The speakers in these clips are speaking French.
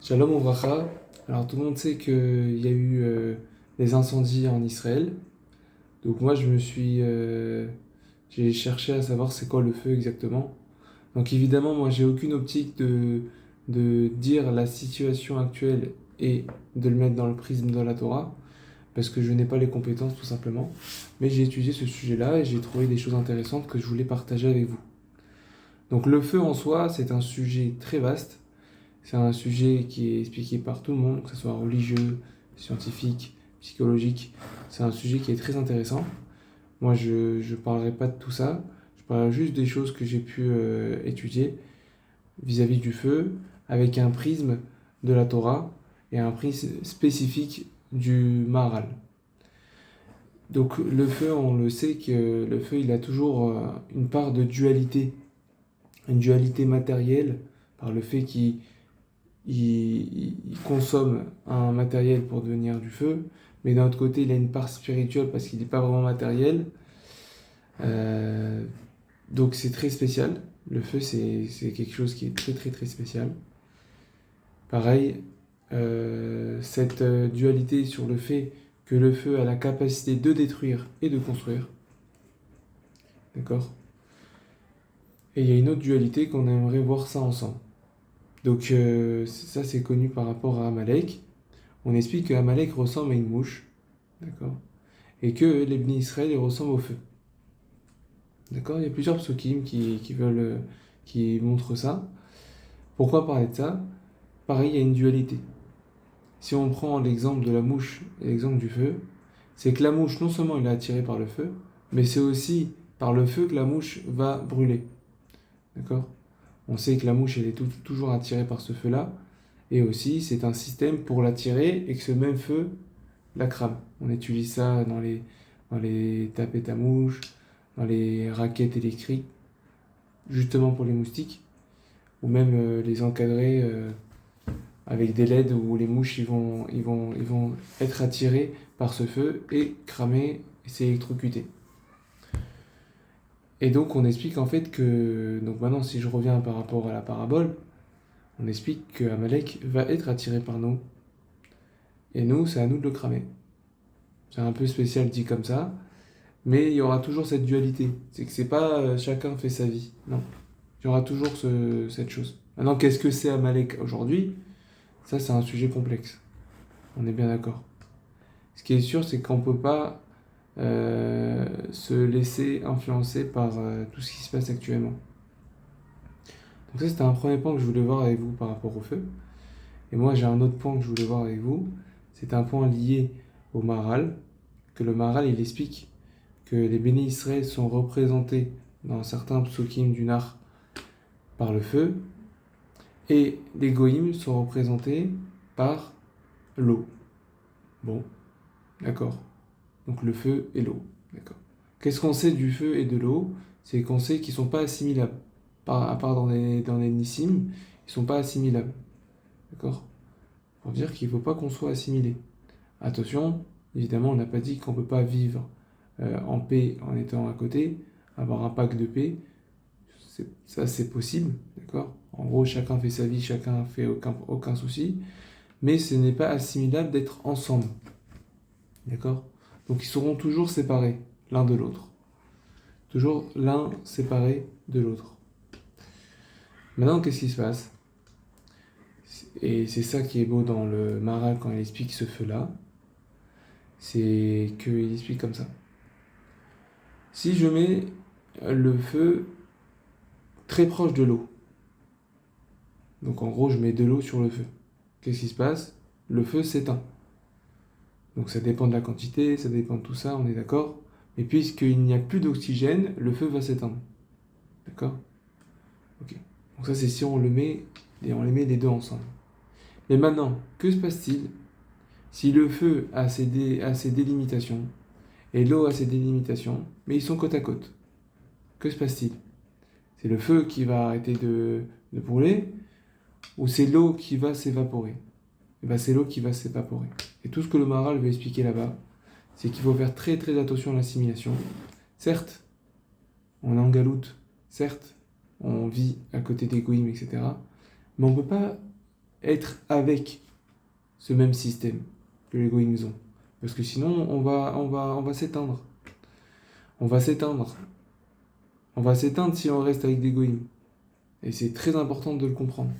Shalom Ouvracha. Alors tout le monde sait qu'il y a eu des incendies en Israël. Donc moi j'ai cherché à savoir c'est quoi le feu exactement. Donc évidemment moi j'ai aucune optique de dire la situation actuelle et de le mettre dans le prisme de la Torah parce que je n'ai pas les compétences tout simplement. Mais j'ai étudié ce sujet-là et j'ai trouvé des choses intéressantes que je voulais partager avec vous. Donc le feu en soi c'est un sujet très vaste. C'est un sujet qui est expliqué par tout le monde, que ce soit religieux, scientifique, psychologique. C'est un sujet qui est très intéressant. Moi, je ne parlerai pas de tout ça. Je parlerai juste des choses que j'ai pu étudier vis-à-vis du feu, avec un prisme de la Torah et un prisme spécifique du Maharal. Donc le feu, on le sait que le feu, il a toujours une part de dualité, une dualité matérielle par le fait qu'il consomme un matériel pour devenir du feu, mais d'un autre côté, il a une part spirituelle parce qu'il n'est pas vraiment matériel. Euh, donc c'est très spécial. Le feu, c'est quelque chose qui est très très très spécial. Pareil, cette dualité sur le fait que le feu a la capacité de détruire et de construire. D'accord. Et il y a une autre dualité qu'on aimerait voir ça ensemble. Donc ça, c'est connu par rapport à Amalek. On explique que Amalek ressemble à une mouche, d'accord, et que les Bnei Israël ils ressemblent au feu. D'accord. Il y a plusieurs psukim qui montrent ça. Pourquoi parler de ça? Pareil, il y a une dualité. Si on prend l'exemple de la mouche et l'exemple du feu, c'est que la mouche, non seulement elle est attirée par le feu, mais c'est aussi par le feu que la mouche va brûler. D'accord. On sait que la mouche, elle est toujours attirée par ce feu-là, et aussi c'est un système pour l'attirer et que ce même feu la crame. On utilise ça dans les tapettes à mouches, dans les raquettes électriques, justement pour les moustiques, ou même les encadrer avec des LED où les mouches ils vont être attirés par ce feu et cramer et s'électrocuter. Et donc on explique en fait que, donc maintenant si je reviens par rapport à la parabole, on explique que Amalek va être attiré par nous, et nous c'est à nous de le cramer. C'est un peu spécial dit comme ça, mais il y aura toujours cette dualité. C'est que c'est pas chacun fait sa vie. Non. Il y aura toujours cette chose. Maintenant, qu'est-ce que c'est Amalek aujourd'hui? Ça, c'est un sujet complexe. On est bien d'accord. Ce qui est sûr, c'est qu'on ne peut pas se laisser influencer par tout ce qui se passe actuellement. Donc ça, c'était un premier point que je voulais voir avec vous par rapport au feu. Et moi, j'ai un autre point que je voulais voir avec vous. C'est un point lié au Maharal, que le Maharal, il explique que les bénis Israël sont représentés dans certains psukim du Nar par le feu, et les goïms sont représentés par l'eau. Bon, d'accord. Donc le feu et l'eau, d'accord. Qu'est-ce qu'on sait du feu et de l'eau? C'est qu'on sait qu'ils ne sont pas assimilables. À part dans les Nissim, ils ne sont pas assimilables. D'accord. Pour dire qu'il ne faut pas qu'on soit assimilé. Attention, évidemment, on n'a pas dit qu'on ne peut pas vivre en paix en étant à côté, avoir un pacte de paix. Ça, c'est possible, d'accord. En gros, chacun fait sa vie, chacun fait aucun souci, mais ce n'est pas assimilable d'être ensemble, d'accord. Donc ils seront toujours séparés l'un de l'autre, toujours l'un séparé de l'autre. Maintenant, qu'est-ce qui se passe? Et c'est ça qui est beau dans le Maharal quand il explique ce feu-là, c'est qu'il explique comme ça. Si je mets le feu très proche de l'eau, donc en gros je mets de l'eau sur le feu, qu'est-ce qui se passe? Le feu s'éteint. Donc ça dépend de la quantité, ça dépend de tout ça, on est d'accord. Mais puisqu'il n'y a plus d'oxygène, le feu va s'éteindre. D'accord. Ok. Donc ça c'est si on le met, et on les met les deux ensemble. Mais maintenant, que se passe-t-il si le feu a ses délimitations et l'eau a ses délimitations, mais ils sont côte à côte? Que se passe-t-il? C'est le feu qui va arrêter de brûler ou c'est l'eau qui va s'évaporer? Et ben c'est l'eau qui va s'évaporer. Et tout ce que le Maharal veut expliquer là-bas, c'est qu'il faut faire très très attention à l'assimilation. Certes, on est en galoute, certes, on vit à côté des goïms, etc. Mais on ne peut pas être avec ce même système que les goïms ont. Parce que sinon, on va s'éteindre. On va s'éteindre. On va s'éteindre si on reste avec des goïms. Et c'est très important de le comprendre.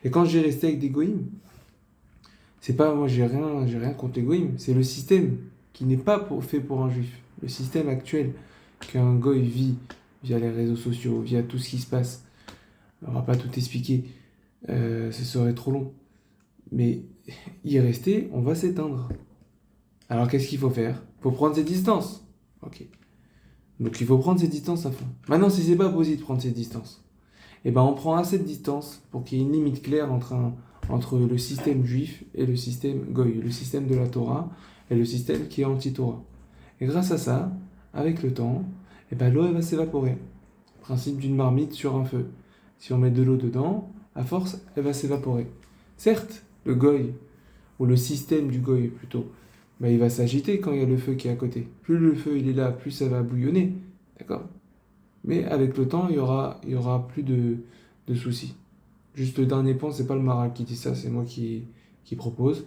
Et quand j'ai resté avec des goïms, c'est pas moi, j'ai rien contre les goïms, c'est le système qui n'est pas fait pour un juif. Le système actuel qu'un goy vit via les réseaux sociaux, via tout ce qui se passe. On va pas tout expliquer, ce serait trop long. Mais y rester, on va s'éteindre. Alors qu'est-ce qu'il faut faire? Il faut prendre ses distances. Ok. Donc il faut prendre ses distances à fond. Maintenant, si c'est pas possible de prendre ses distances, eh ben on prend assez de distance pour qu'il y ait une limite claire entre le système juif et le système goy, le système de la Torah et le système qui est anti-Torah. Et grâce à ça, avec le temps, eh ben l'eau elle va s'évaporer. Principe d'une marmite sur un feu. Si on met de l'eau dedans, à force, elle va s'évaporer. Certes, le goy, ou le système du goy plutôt, ben, il va s'agiter quand il y a le feu qui est à côté. Plus le feu il est là, plus ça va bouillonner. D'accord? Mais avec le temps, il y aura plus de soucis. Juste le dernier point, c'est pas le Maral qui dit ça, c'est moi qui propose.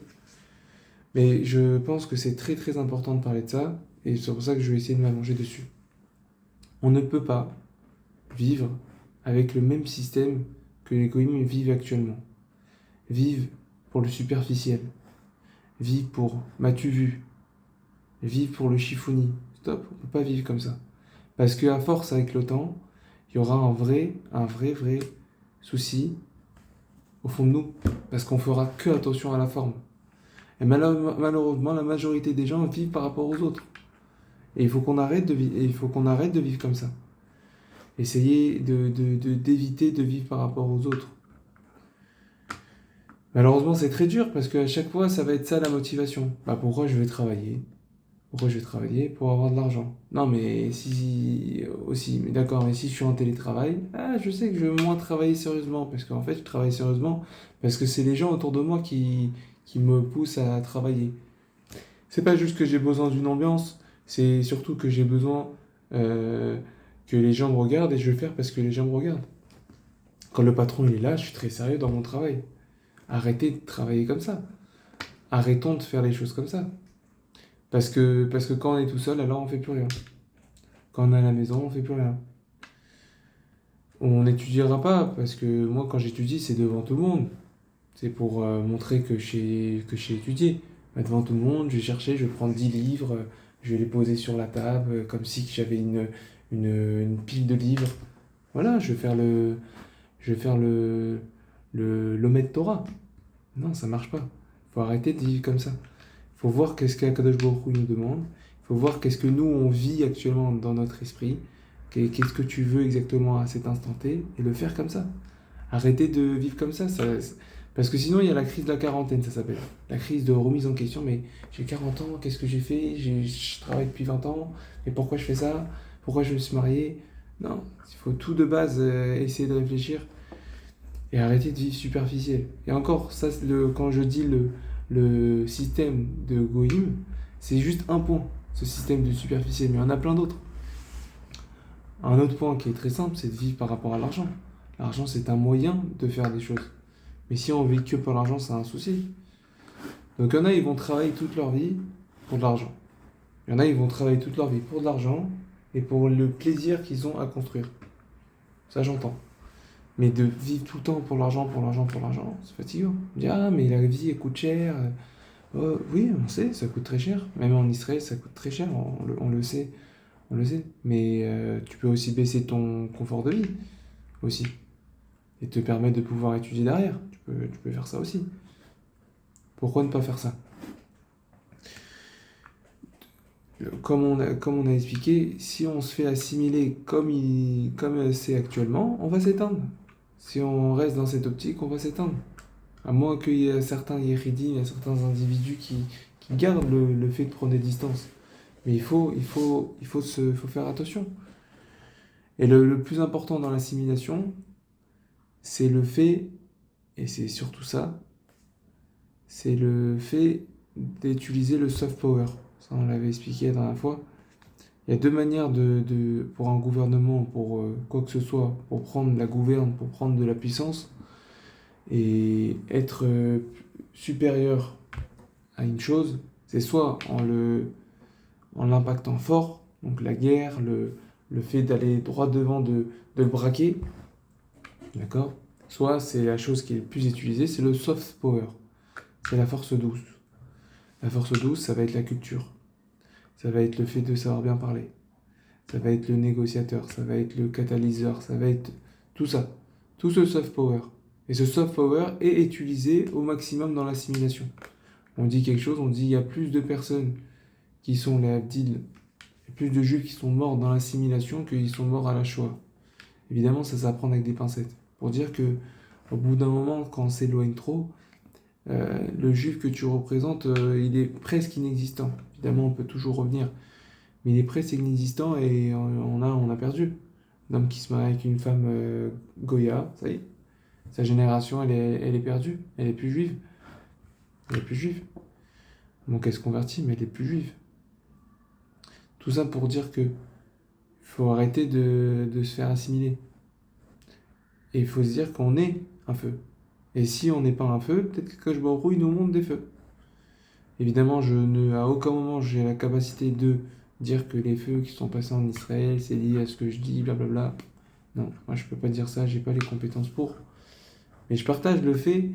Mais je pense que c'est très très important de parler de ça, et c'est pour ça que je vais essayer de m'allonger dessus. On ne peut pas vivre avec le même système que les goïms vivent actuellement. Vivent pour le superficiel. Vivent pour m'as-tu vu? Vivent pour le chifouni. Stop, on ne peut pas vivre comme ça. Parce qu'à force, avec le temps, il y aura un vrai souci au fond de nous. Parce qu'on fera que attention à la forme. Et malheureusement, la majorité des gens vivent par rapport aux autres. Et il faut qu'on arrête de vivre comme ça. Essayer d'éviter de vivre par rapport aux autres. Malheureusement, c'est très dur parce qu'à chaque fois, ça va être ça la motivation. Bah, pourquoi je vais travailler? Pourquoi je vais travailler? Pour avoir de l'argent. Non, mais si aussi, mais d'accord, mais si je suis en télétravail, je sais que je vais moins travailler sérieusement parce qu'en fait, je travaille sérieusement parce que c'est les gens autour de moi qui me poussent à travailler. C'est pas juste que j'ai besoin d'une ambiance, c'est surtout que j'ai besoin que les gens me regardent et je vais le faire parce que les gens me regardent. Quand le patron il est là, je suis très sérieux dans mon travail. Arrêtez de travailler comme ça. Arrêtons de faire les choses comme ça. Parce que quand on est tout seul, alors on fait plus rien. Quand on est à la maison, on fait plus rien. On n'étudiera pas, parce que moi quand j'étudie, c'est devant tout le monde. C'est pour montrer que j'ai étudié. Bah, devant tout le monde, je vais chercher, je vais prendre 10 livres, je vais les poser sur la table, comme si j'avais une pile de livres. Voilà, je vais faire l'Omet Torah. Non, ça marche pas. Il faut arrêter de vivre comme ça. Il faut voir qu'est-ce qu'Akadosh Baruch Hu nous demande. Il faut voir qu'est-ce que nous, on vit actuellement dans notre esprit. Qu'est-ce que tu veux exactement à cet instant T et le faire comme ça. Arrêter de vivre comme ça. Parce que sinon, il y a la crise de la quarantaine, ça s'appelle. La crise de remise en question. Mais j'ai 40 ans, qu'est-ce que j'ai fait? Je travaille depuis 20 ans. Mais pourquoi je fais ça? Pourquoi je me suis marié? Non, il faut tout de base essayer de réfléchir et arrêter de vivre superficiel. Et encore, ça, quand je dis le système de Goïm, c'est juste un point, ce système de superficiel, mais il y en a plein d'autres. Un autre point qui est très simple, c'est de vivre par rapport à l'argent. L'argent, c'est un moyen de faire des choses. Mais si on vit que pour l'argent, c'est un souci. Donc il y en a, ils vont travailler toute leur vie pour de l'argent. Il y en a, ils vont travailler toute leur vie pour de l'argent et pour le plaisir qu'ils ont à construire. Ça, j'entends. Mais de vivre tout le temps pour l'argent, c'est fatigant. On dit, mais la vie, elle coûte cher. Oh, oui, on sait, ça coûte très cher. Même en Israël, ça coûte très cher, on le sait. On le sait. Mais tu peux aussi baisser ton confort de vie, aussi. Et te permettre de pouvoir étudier derrière. Tu peux faire ça aussi. Pourquoi ne pas faire ça? Comme on a expliqué, si on se fait assimiler comme c'est actuellement, on va s'éteindre. Si on reste dans cette optique, on va s'éteindre. À moins qu'il y ait certains yéridim, il y a certains individus qui gardent le fait de prendre des distances. Mais il faut faire attention. Et le plus important dans l'assimilation, c'est le fait, et c'est surtout ça, c'est le fait d'utiliser le soft power. Ça, on l'avait expliqué la dernière fois. Il y a deux manières pour un gouvernement, pour quoi que ce soit, pour prendre la gouverne, pour prendre de la puissance. Et être supérieur à une chose, c'est soit en l'impactant fort, donc la guerre, le fait d'aller droit devant, de le braquer, d'accord? Soit c'est la chose qui est le plus utilisée, c'est le soft power, c'est la force douce. La force douce, ça va être la culture, ça va être le fait de savoir bien parler, ça va être le négociateur, ça va être le catalyseur, ça va être tout ça, tout ce soft power. Et ce soft power est utilisé au maximum dans l'assimilation. On dit quelque chose, on dit il y a plus de personnes qui sont les Abdil, il y a plus de juifs qui sont morts dans l'assimilation qu'ils sont morts à la Shoah. Évidemment, ça s'apprend avec des pincettes. Pour dire que au bout d'un moment, quand on s'éloigne trop, le juif que tu représentes, il est presque inexistant. Évidemment, on peut toujours revenir, mais il est presque inexistant et on a perdu. Un homme qui se marie avec une femme Goya, ça y est, sa génération, elle est perdue, elle est plus juive. Elle est plus juive. Donc elle se convertit, mais elle est plus juive. Tout ça pour dire que faut arrêter de se faire assimiler. Et il faut se dire qu'on est un feu. Et si on n'est pas un feu, peut-être que je me nous montre des feux. Évidemment, à aucun moment j'ai la capacité de dire que les feux qui sont passés en Israël, c'est lié à ce que je dis, blablabla. Non, moi je peux pas dire ça, j'ai pas les compétences pour. Mais je partage le fait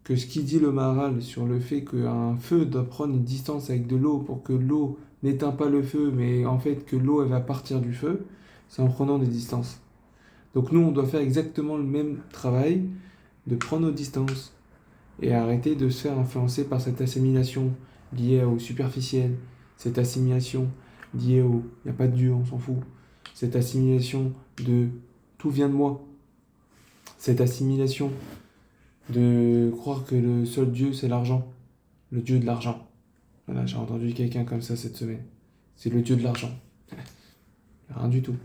que ce qui dit le Maharal sur le fait qu'un feu doit prendre une distance avec de l'eau pour que l'eau n'éteint pas le feu, mais en fait que l'eau elle va partir du feu, c'est en prenant des distances. Donc nous, on doit faire exactement le même travail de prendre nos distances et arrêter de se faire influencer par cette assimilation liée au superficiel, cette assimilation liée au il n'y a pas de Dieu, on s'en fout, cette assimilation de tout vient de moi, cette assimilation de croire que le seul Dieu c'est l'argent, le Dieu de l'argent. Voilà, j'ai entendu quelqu'un comme ça cette semaine. C'est le Dieu de l'argent. Rien du tout.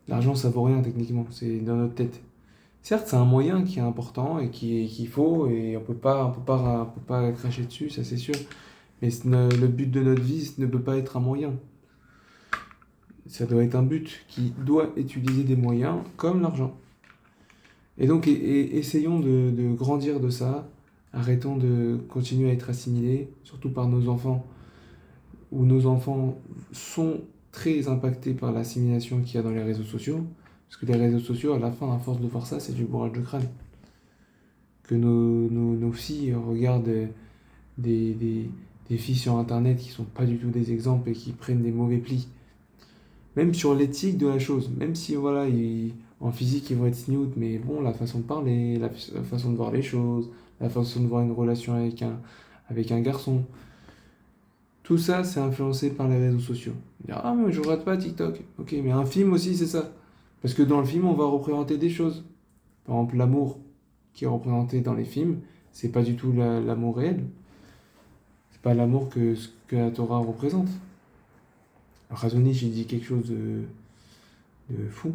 L'argent ça vaut rien techniquement, c'est dans notre tête. Certes, c'est un moyen qui est important et qu'il faut, et on peut pas cracher dessus, ça c'est sûr. Mais le but de notre vie ne peut pas être un moyen. Ça doit être un but qui doit utiliser des moyens comme l'argent. Et donc, essayons de grandir de ça. Arrêtons de continuer à être assimilés, surtout par nos enfants, où nos enfants sont très impactés par l'assimilation qu'il y a dans les réseaux sociaux. Parce que les réseaux sociaux, à la fin, à force de voir ça, c'est du bourrage de crâne. Que nos filles regardent des filles sur Internet qui sont pas du tout des exemples et qui prennent des mauvais plis. Même sur l'éthique de la chose, même si voilà, en physique ils vont être snoots, mais bon, la façon de parler, la façon de voir les choses, la façon de voir une relation avec un garçon, tout ça c'est influencé par les réseaux sociaux. Dire, ah mais je regarde pas TikTok. Ok, mais un film aussi c'est ça. Parce que dans le film on va représenter des choses. Par exemple l'amour qui est représenté dans les films, c'est pas du tout l'amour réel. C'est pas l'amour ce que la Torah représente. Razoni, j'ai dit quelque chose de fou.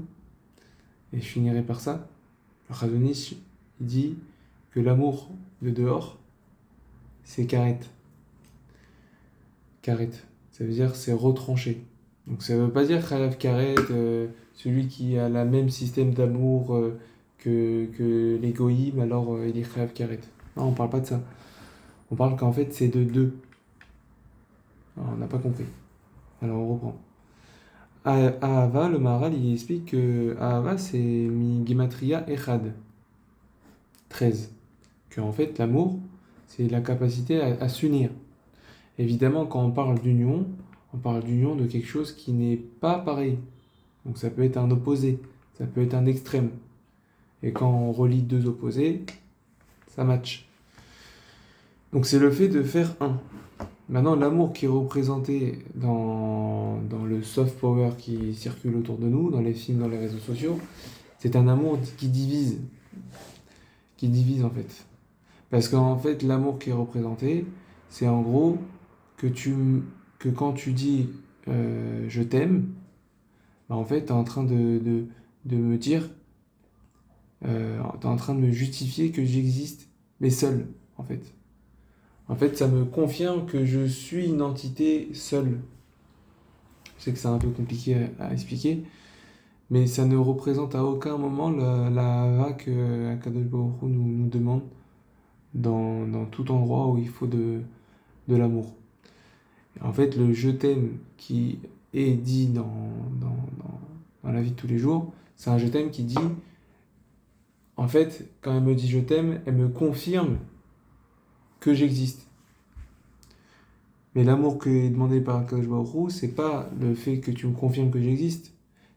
Et je finirai par ça. Razoni, il dit que l'amour de dehors, c'est karet. Karet. Ça veut dire c'est retranché. Donc ça veut pas dire khalav karet, celui qui a le même système d'amour que les goïms, alors il est khalav karet. Non, on parle pas de ça. On parle qu'en fait c'est de deux. Alors, on n'a pas compris. Alors on reprend. Ahava, le Maharal, il explique que Ahava, c'est mi gematria echad, 13. Que en fait, l'amour, c'est la capacité à s'unir. Évidemment, quand on parle d'union de quelque chose qui n'est pas pareil. Donc ça peut être un opposé, ça peut être un extrême. Et quand on relie deux opposés, ça match. Donc c'est le fait de faire un. Maintenant, l'amour qui est représenté dans le soft power qui circule autour de nous, dans les films, dans les réseaux sociaux, c'est un amour qui divise. Qui divise en fait. Parce qu'en fait, l'amour qui est représenté, c'est en gros que quand tu dis je t'aime, bah en fait, tu es en train de me dire, tu es en train de me justifier que j'existe, mais seul, en fait. En fait, ça me confirme que je suis une entité seule. Je sais que c'est un peu compliqué à expliquer, mais ça ne représente à aucun moment la hava que Akadosh Baruch Hu nous demande dans tout endroit où il faut de l'amour. En fait, le je t'aime qui est dit dans la vie de tous les jours, c'est un je t'aime qui dit, en fait, quand elle me dit je t'aime, elle me confirme que j'existe. Mais l'amour qui est demandé par Akadosh Baruch Hu, c'est pas le fait que tu me confirmes que j'existe,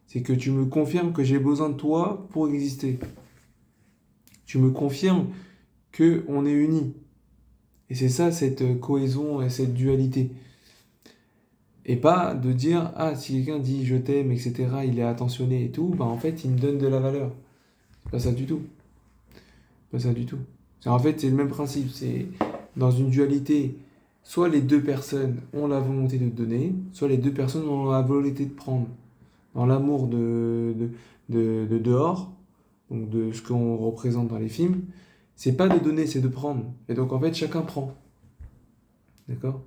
c'est que tu me confirmes que j'ai besoin de toi pour exister. Tu me confirmes que on est unis. Et c'est ça, cette cohésion et cette dualité. Et pas de dire, ah, si quelqu'un dit je t'aime, etc., il est attentionné et tout, bah en fait, il me donne de la valeur. C'est pas ça du tout. Pas ça du tout. En fait, c'est le même principe. C'est dans une dualité, soit les deux personnes ont la volonté de donner, soit les deux personnes ont la volonté de prendre. Dans l'amour de dehors, donc de ce qu'on représente dans les films, c'est pas de donner, c'est de prendre. Et donc en fait, chacun prend. D'accord?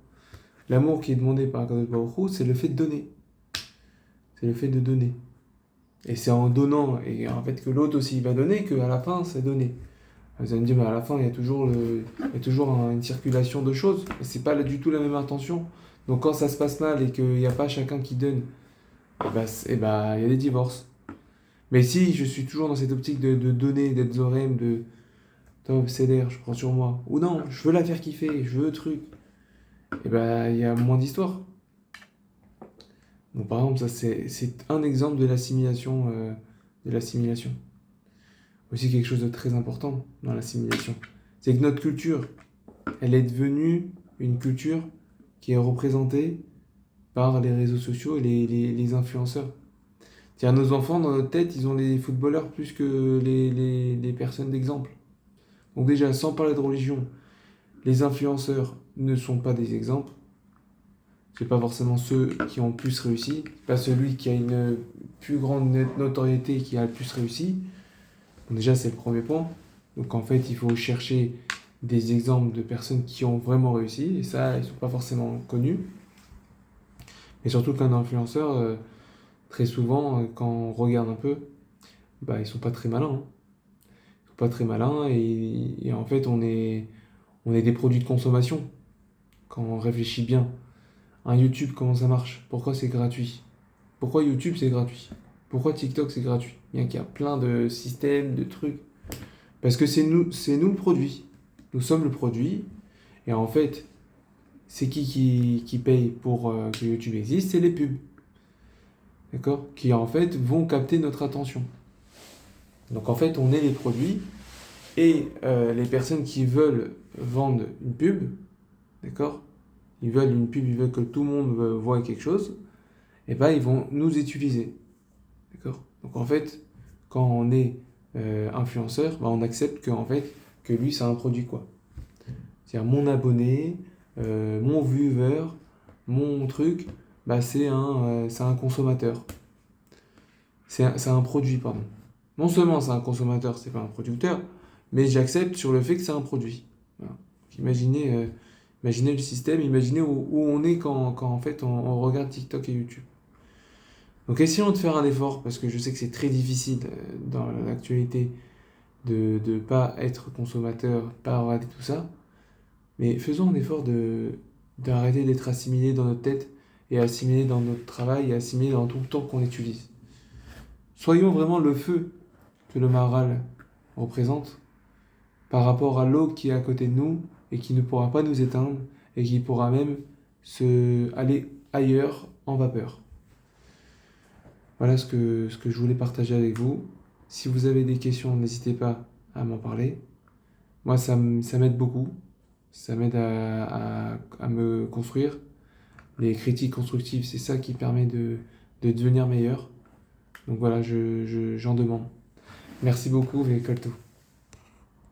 L'amour qui est demandé par Akadosh Baruch Hu, c'est le fait de donner. C'est le fait de donner. Et c'est en donnant, et en fait que l'autre aussi va donner, qu'à la fin, c'est donné. Vous allez me dire, mais à la fin, il y a toujours une circulation de choses. Et c'est pas du tout la même intention. Donc quand ça se passe mal et qu'il n'y a pas chacun qui donne, il y a des divorces. Mais si je suis toujours dans cette optique de donner, d'être zorem, de top, cédère, je prends sur moi, ou non, je veux la faire kiffer, je veux le truc, et il y a moins d'histoire. Donc par exemple, ça c'est un exemple de l'assimilation. Aussi quelque chose de très important dans l'assimilation. C'est que notre culture, elle est devenue une culture qui est représentée par les réseaux sociaux et les influenceurs. C'est-à-dire nos enfants, dans notre tête, ils ont les footballeurs plus que les personnes d'exemple. Donc déjà, sans parler de religion, les influenceurs ne sont pas des exemples. C'est pas forcément ceux qui ont le plus réussi, pas celui qui a une plus grande notoriété qui a le plus réussi. Donc déjà, c'est le premier point. Donc en fait, il faut chercher des exemples de personnes qui ont vraiment réussi, et ça, ils sont pas forcément connus. Et surtout qu'un influenceur, très souvent, quand on regarde un peu, ils sont pas très malins. Hein. Ils sont pas très malins, et en fait, on est des produits de consommation, quand on réfléchit bien. Un YouTube, comment ça marche? Pourquoi c'est gratuit? Pourquoi YouTube c'est gratuit? Pourquoi TikTok c'est gratuit? Bien qu'il y a plein de systèmes, de trucs. Parce que c'est nous le produit. Nous sommes le produit. Et en fait, c'est qui paye pour que YouTube existe? C'est les pubs. D'accord? Qui en fait vont capter notre attention. Donc en fait, on est les produits. Et les personnes qui veulent vendre une pub, d'accord? Ils veulent une pub, ils veulent que tout le monde voit quelque chose, et ils vont nous utiliser. D'accord? Donc en fait, quand on est influenceur, on accepte que, en fait, que lui, c'est un produit quoi. C'est-à-dire mon abonné, mon viewer, mon truc, c'est un consommateur. C'est un produit, pardon. Non seulement c'est un consommateur, c'est pas un producteur, mais j'accepte sur le fait que c'est un produit. Voilà. Donc, imaginez le système, imaginez où on est quand en fait on regarde TikTok et YouTube. Donc essayons de faire un effort, parce que je sais que c'est très difficile dans l'actualité de ne pas être consommateur, pas regarder tout ça, mais faisons un effort d'arrêter d'être assimilé dans notre tête, et assimilé dans notre travail, et assimilé dans tout le temps qu'on utilise. Soyons vraiment le feu que le Maharal représente par rapport à l'eau qui est à côté de nous et qui ne pourra pas nous éteindre et qui pourra même aller ailleurs en vapeur. Voilà ce que je voulais partager avec vous. Si vous avez des questions, n'hésitez pas à m'en parler. Moi, ça m'aide beaucoup. Ça m'aide à me construire. Les critiques constructives, c'est ça qui permet de devenir meilleur. Donc voilà, j'en demande. Merci beaucoup, Vécolto.